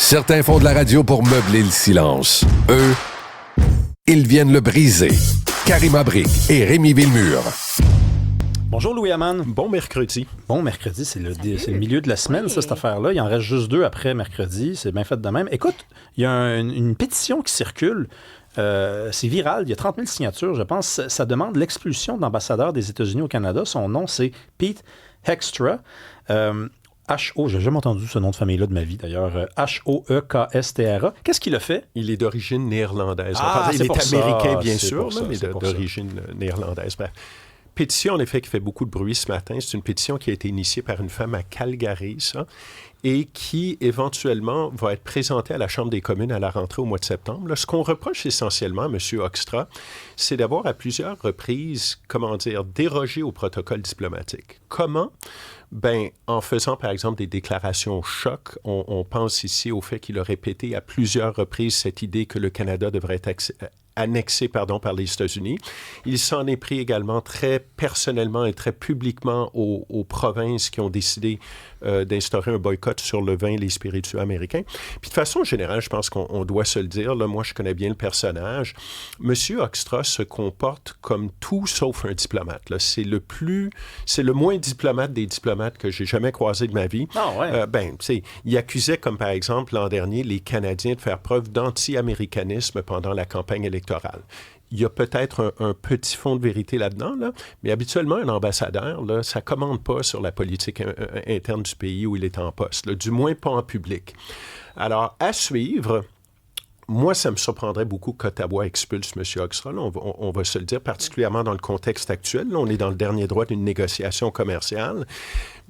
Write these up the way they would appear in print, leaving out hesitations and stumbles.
Certains font de la radio pour meubler le silence. Eux, ils viennent le briser. Karima Brick et Rémi Villemure. Bonjour Louis Hamane. Bon mercredi. Bon mercredi, c'est le milieu de la semaine, oui. Ça, cette affaire-là. Il en reste juste 2 après mercredi. C'est bien fait de même. Écoute, il y a une pétition qui circule. C'est viral. Il y a 30 000 signatures, je pense. Ça demande l'expulsion de l'ambassadeur des États-Unis au Canada. Son nom, c'est Pete Hoekstra. j'ai jamais entendu ce nom de famille-là de ma vie, d'ailleurs. Hoekstra. Qu'est-ce qu'il a fait? Il est d'origine néerlandaise. Il est américain, bien sûr, ça, mais d'origine néerlandaise. Bref. Pétition, en effet, qui fait beaucoup de bruit ce matin. C'est une pétition qui a été initiée par une femme à Calgary, ça, et qui, éventuellement, va être présentée à la Chambre des communes à la rentrée au mois de septembre. Là, ce qu'on reproche essentiellement à M. Hoekstra, c'est d'avoir à plusieurs reprises, dérogé au protocole diplomatique. Comment? En faisant, par exemple, des déclarations choc, on pense ici au fait qu'il a répété à plusieurs reprises cette idée que le Canada devrait être annexé par les États-Unis. Il s'en est pris également très personnellement et très publiquement aux provinces qui ont décidé d'instaurer un boycott sur le vin et les spiritueux américains. Puis de façon générale, je pense qu'on doit se le dire, là, moi je connais bien le personnage, M. Hoekstra se comporte comme tout sauf un diplomate. Là. C'est le moins diplomate des diplomates que j'ai jamais croisé de ma vie. Ah ouais. Il accusait, comme par exemple l'an dernier, les Canadiens de faire preuve d'anti-américanisme pendant la campagne électorale. Il y a peut-être un petit fond de vérité là-dedans, là, mais habituellement, un ambassadeur, là, ça ne commande pas sur la politique interne du pays où il est en poste, là, du moins pas en public. Alors, à suivre, moi, ça me surprendrait beaucoup qu'Ottawa expulse M. Hoekstra. Là, on va se le dire, particulièrement dans le contexte actuel. Là, on est dans le dernier droit d'une négociation commerciale.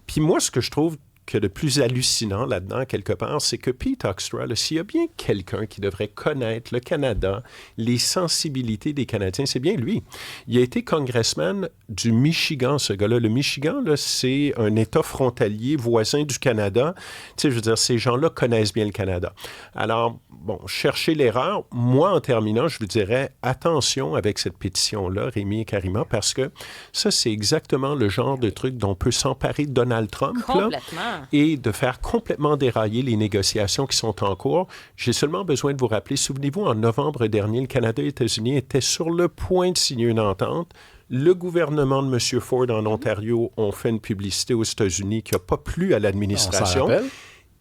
Puis moi, ce que je trouve que de plus hallucinant là-dedans, quelque part, c'est que Pete Hoekstra, s'il y a bien quelqu'un qui devrait connaître le Canada, les sensibilités des Canadiens, c'est bien lui. Il a été congressman du Michigan, ce gars-là. Le Michigan, là, c'est un État frontalier voisin du Canada. Tu sais, je veux dire, ces gens-là connaissent bien le Canada. Alors, cherchez l'erreur. Moi, en terminant, je vous dirais, attention avec cette pétition-là, Rémi et Karima, parce que ça, c'est exactement le genre de truc dont peut s'emparer Donald Trump. Complètement. Là, et de faire complètement dérailler les négociations qui sont en cours. J'ai seulement besoin de vous rappeler, souvenez-vous, en novembre dernier, le Canada et les États-Unis étaient sur le point de signer une entente. Le gouvernement de M. Ford en Ontario ont fait une publicité aux États-Unis qui n'a pas plu à l'administration.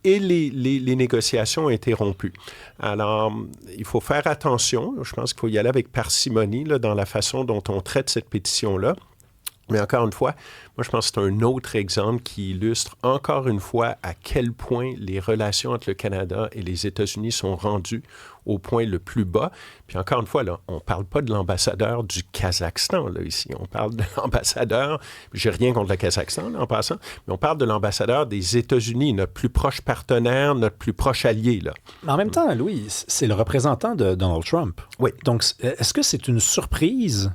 Et les négociations ont été rompues. Alors, il faut faire attention. Je pense qu'il faut y aller avec parcimonie là, dans la façon dont on traite cette pétition-là. Mais encore une fois, moi, je pense que c'est un autre exemple qui illustre encore une fois à quel point les relations entre le Canada et les États-Unis sont rendues au point le plus bas. Puis encore une fois, là, on ne parle pas de l'ambassadeur du Kazakhstan, là, ici. On parle de l'ambassadeur, j'ai rien contre le Kazakhstan, là, en passant, mais on parle de l'ambassadeur des États-Unis, notre plus proche partenaire, notre plus proche allié, là. En même temps, Louis, c'est le représentant de Donald Trump. Oui. Donc, est-ce que c'est une surprise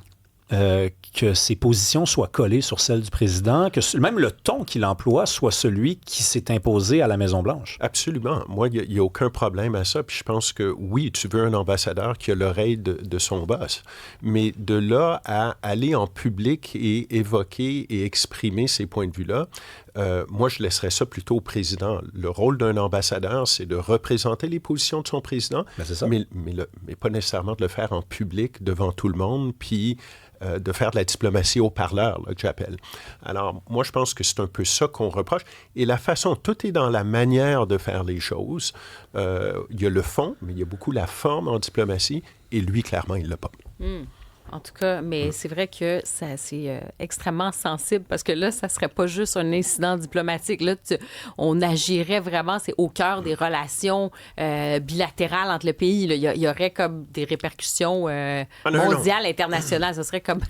que ses positions soient collées sur celles du président, que même le ton qu'il emploie soit celui qui s'est imposé à la Maison-Blanche? Absolument. Moi, il n'y a aucun problème à ça. Puis je pense que oui, tu veux un ambassadeur qui a l'oreille de son boss. Mais de là à aller en public et évoquer et exprimer ces points de vue-là, moi, je laisserais ça plutôt au président. Le rôle d'un ambassadeur, c'est de représenter les positions de son président, c'est ça. Mais pas nécessairement de le faire en public devant tout le monde, puis de faire de la diplomatie au parleur, là, que j'appelle. Alors, moi, je pense que c'est un peu ça qu'on reproche. Et la façon, tout est dans la manière de faire les choses. Il y a le fond, mais il y a beaucoup la forme en diplomatie, et lui, clairement, il ne l'a pas. En tout cas, mais c'est vrai que c'est extrêmement sensible parce que là, ça serait pas juste un incident diplomatique. Là, on agirait vraiment, c'est au cœur des relations bilatérales entre le pays. Là. Il y aurait comme des répercussions mondiales, internationales. Ce serait comme...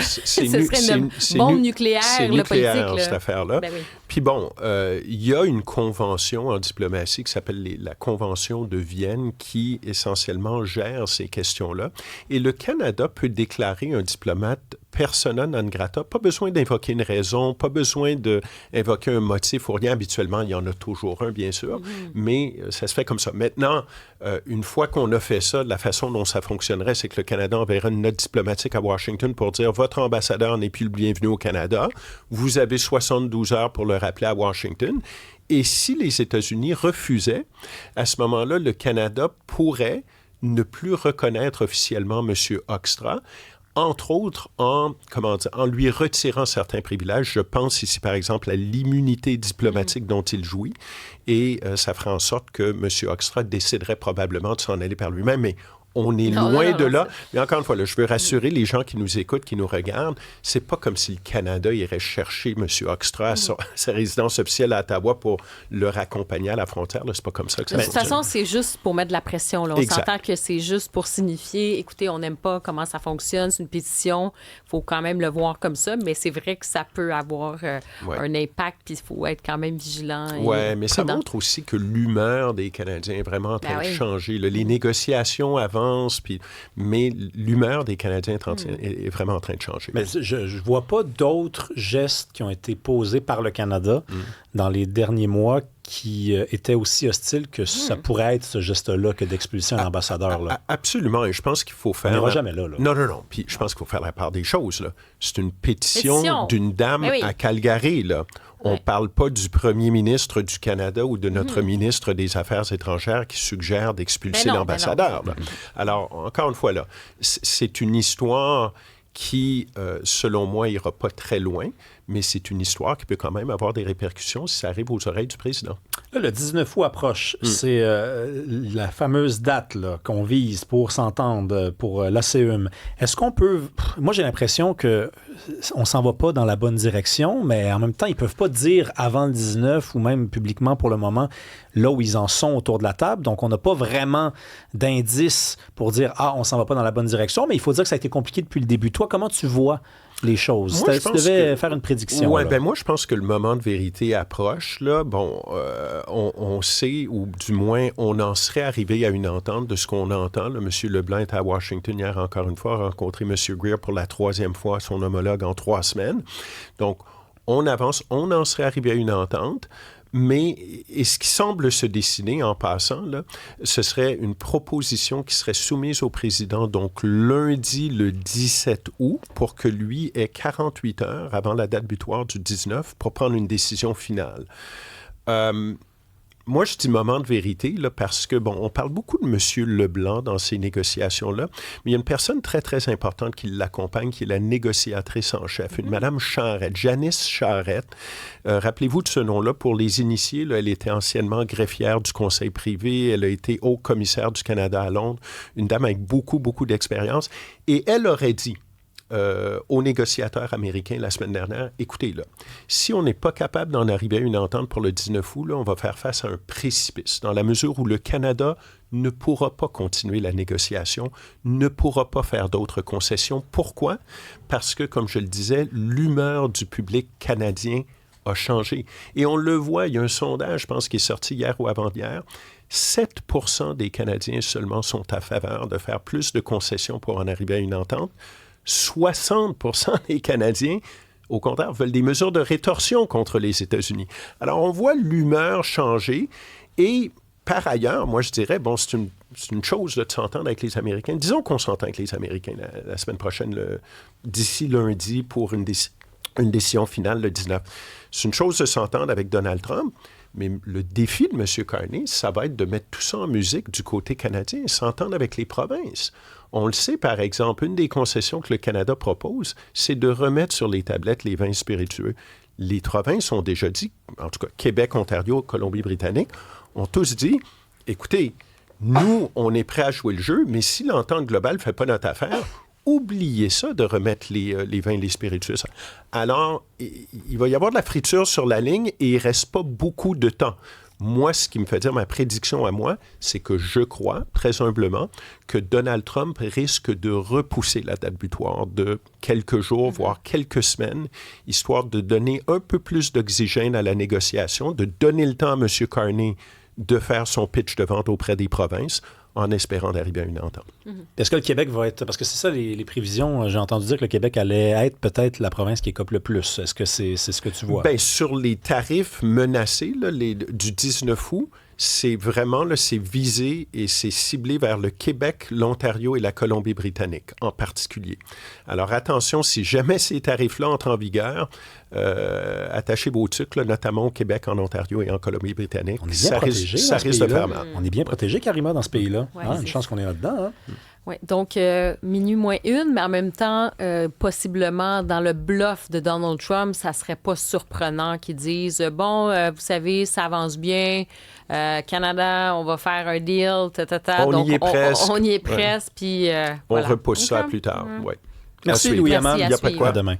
c'est une bombe nucléaire, c'est nucléaire, politique. cette affaire-là. Ben oui. Puis bon, il y a une convention en diplomatie qui s'appelle la Convention de Vienne qui, essentiellement, gère ces questions-là. Et le Canada peut déclarer un diplomate persona non grata. Pas besoin d'invoquer une raison, pas besoin d'invoquer un motif ou rien. Habituellement, il y en a toujours un, bien sûr, mais ça se fait comme ça. Maintenant, une fois qu'on a fait ça, la façon dont ça fonctionnerait, c'est que le Canada enverra une note diplomatique à Washington pour dire « Votre ambassadeur n'est plus le bienvenu au Canada. Vous avez 72 heures pour le rappeler à Washington. » Et si les États-Unis refusaient, à ce moment-là, le Canada pourrait ne plus reconnaître officiellement M. Hoekstra, entre autres en lui retirant certains privilèges. Je pense ici, par exemple, à l'immunité diplomatique dont il jouit, et ça ferait en sorte que M. Hoekstra déciderait probablement de s'en aller par lui-même, mais on est loin de là. Mais encore une fois, là, je veux rassurer les gens qui nous écoutent, qui nous regardent, c'est pas comme si le Canada irait chercher M. Hoekstra à sa résidence officielle à Ottawa pour le raccompagner à la frontière. Là, c'est pas comme ça que ça fonctionne. De toute façon, c'est juste pour mettre de la pression. Là. On s'entend que c'est juste pour signifier, écoutez, on n'aime pas comment ça fonctionne, c'est une pétition, il faut quand même le voir comme ça, mais c'est vrai que ça peut avoir un impact, puis il faut être quand même vigilant. Oui, mais ça montre aussi que l'humeur des Canadiens est vraiment en train de changer. Là. Les négociations avancent, mais l'humeur des Canadiens est vraiment en train de changer. Mais je ne vois pas d'autres gestes qui ont été posés par le Canada dans les derniers mois qui étaient aussi hostiles que ça pourrait être ce geste-là que d'expulser un ambassadeur. Là. Absolument, et je pense qu'il faut faire... On n'ira jamais là. Non. Puis je pense qu'il faut faire la part des choses. Là. C'est une pétition d'une dame à Calgary. Là. On ne parle pas du premier ministre du Canada ou de notre ministre des Affaires étrangères qui suggère d'expulser l'ambassadeur. Là. Alors, encore une fois, là, c'est une histoire qui, selon moi, n'ira pas très loin, mais c'est une histoire qui peut quand même avoir des répercussions si ça arrive aux oreilles du président. Là, le 19 août approche. C'est la fameuse date là, qu'on vise pour s'entendre pour l'ACEUM. Est-ce qu'on peut... Moi, j'ai l'impression qu'on ne s'en va pas dans la bonne direction, mais en même temps, ils ne peuvent pas dire avant le 19 ou même publiquement pour le moment là où ils en sont autour de la table. Donc, on n'a pas vraiment d'indice pour dire « Ah, on ne s'en va pas dans la bonne direction », mais il faut dire que ça a été compliqué depuis le début. Toi, comment tu vois les choses? Moi, tu devais faire une prédiction. Oui, moi, je pense que le moment de vérité approche. Là. Bon, on sait, ou du moins, on en serait arrivé à une entente de ce qu'on entend. Là. M. Leblanc était à Washington hier, encore une fois, rencontré M. Greer pour la 3e fois, son homologue en 3 semaines. Donc, on avance, on en serait arrivé à une entente. Mais et ce qui semble se dessiner en passant, là, ce serait une proposition qui serait soumise au président donc lundi le 17 août pour que lui ait 48 heures avant la date butoir du 19 pour prendre une décision finale. Moi, je dis moment de vérité là, parce que, bon, on parle beaucoup de M. Leblanc dans ces négociations-là, mais il y a une personne très, très importante qui l'accompagne, qui est la négociatrice en chef, une Mme Charette, Janice Charette. Rappelez-vous de ce nom-là. Pour les initiés, là, elle était anciennement greffière du Conseil privé, elle a été haut-commissaire du Canada à Londres, une dame avec beaucoup, beaucoup d'expérience, et elle aurait dit aux négociateurs américains la semaine dernière, écoutez, là, si on n'est pas capable d'en arriver à une entente pour le 19 août, là, on va faire face à un précipice, dans la mesure où le Canada ne pourra pas continuer la négociation, ne pourra pas faire d'autres concessions. Pourquoi? Parce que, comme je le disais, l'humeur du public canadien a changé. Et on le voit, il y a un sondage, je pense, qui est sorti hier ou avant-hier, 7% des Canadiens seulement sont à faveur de faire plus de concessions pour en arriver à une entente. 60% des Canadiens, au contraire, veulent des mesures de rétorsion contre les États-Unis. Alors, on voit l'humeur changer et, par ailleurs, moi, je dirais, bon, c'est une chose de s'entendre avec les Américains. Disons qu'on s'entend avec les Américains la semaine prochaine, d'ici lundi, pour une décision finale le 19. C'est une chose de s'entendre avec Donald Trump, mais le défi de M. Carney, ça va être de mettre tout ça en musique du côté canadien et s'entendre avec les provinces. On le sait, par exemple, une des concessions que le Canada propose, c'est de remettre sur les tablettes les vins spiritueux. Les provinces ont déjà dit, en tout cas Québec, Ontario, Colombie-Britannique, ont tous dit, écoutez, nous, on est prêts à jouer le jeu, mais si l'entente globale ne fait pas notre affaire, oubliez ça de remettre les vins et les spiritueux. Alors, il va y avoir de la friture sur la ligne et il ne reste pas beaucoup de temps. Moi, ce qui me fait dire ma prédiction à moi, c'est que je crois, très humblement, que Donald Trump risque de repousser la date butoir de quelques jours, voire quelques semaines, histoire de donner un peu plus d'oxygène à la négociation, de donner le temps à M. Carney de faire son pitch de vente auprès des provinces, en espérant d'arriver à une entente. Est-ce que le Québec va être... Parce que c'est ça, les prévisions. J'ai entendu dire que le Québec allait être peut-être la province qui écope le plus. Est-ce que c'est ce que tu vois? Bien, sur les tarifs menacés là, du 19 août, c'est vraiment, là, c'est visé et c'est ciblé vers le Québec, l'Ontario et la Colombie-Britannique en particulier. Alors attention, si jamais ces tarifs-là entrent en vigueur, attachez vos tuques, là, notamment au Québec, en Ontario et en Colombie-Britannique. On est bien protégés. Ça risque de faire mal. On est bien protégés, Karima, dans ce pays-là. Ouais, Une chance qu'on est là-dedans. Hein? Oui, donc minuit moins une, mais en même temps, possiblement dans le bluff de Donald Trump, ça serait pas surprenant qu'ils disent bon, vous savez, ça avance bien, Canada, on va faire un deal, On y est presque. On y est presque, puis On voilà. repousse ça à plus tard. Ouais. Merci, À suivre. Louis Hamad. Merci, Il n'y a pas de quoi. suivre. À demain.